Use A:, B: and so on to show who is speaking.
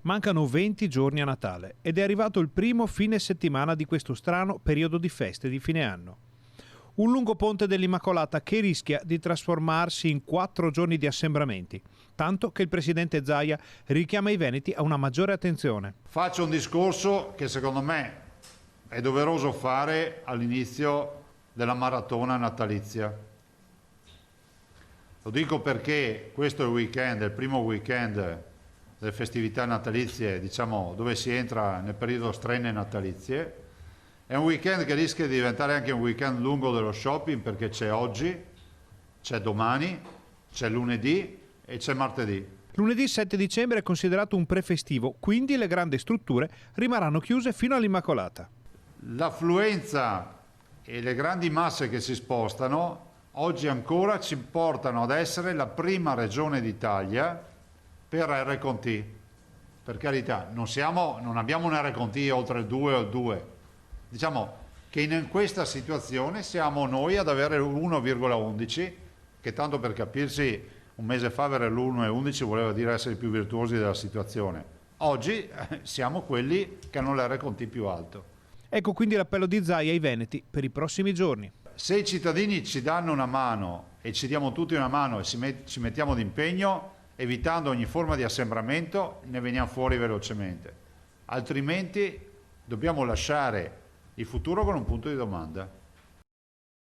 A: Mancano 20 giorni a Natale ed è arrivato il primo fine settimana di questo strano periodo di feste di fine anno. Un lungo ponte dell'Immacolata che rischia di trasformarsi in 4 giorni di assembramenti, tanto che il presidente Zaia richiama i veneti a una maggiore attenzione.
B: Faccio un discorso che secondo me è doveroso fare all'inizio della maratona natalizia. Lo dico perché questo è il primo weekend delle festività natalizie, diciamo, dove si entra nel periodo strenne natalizie. È un weekend che rischia di diventare anche un weekend lungo dello shopping, perché c'è oggi, c'è domani, c'è lunedì e c'è martedì.
A: Lunedì 7 dicembre è considerato un prefestivo, quindi le grandi strutture rimarranno chiuse fino all'Immacolata.
B: L'affluenza e le grandi masse che si spostano oggi ancora ci portano ad essere la prima regione d'Italia per RCT. Per carità, non abbiamo un RCT oltre il 2 o il 2. Diciamo che in questa situazione siamo noi ad avere l'1,11, che tanto per capirsi un mese fa avere l'1,11 voleva dire essere più virtuosi della situazione. Oggi siamo quelli che hanno l'RCT più alto.
A: Ecco quindi l'appello di Zaia ai veneti per i prossimi giorni.
B: Se i cittadini ci danno una mano e ci diamo tutti una mano e ci mettiamo d'impegno, evitando ogni forma di assembramento, ne veniamo fuori velocemente. Altrimenti dobbiamo lasciare il futuro con un punto di domanda.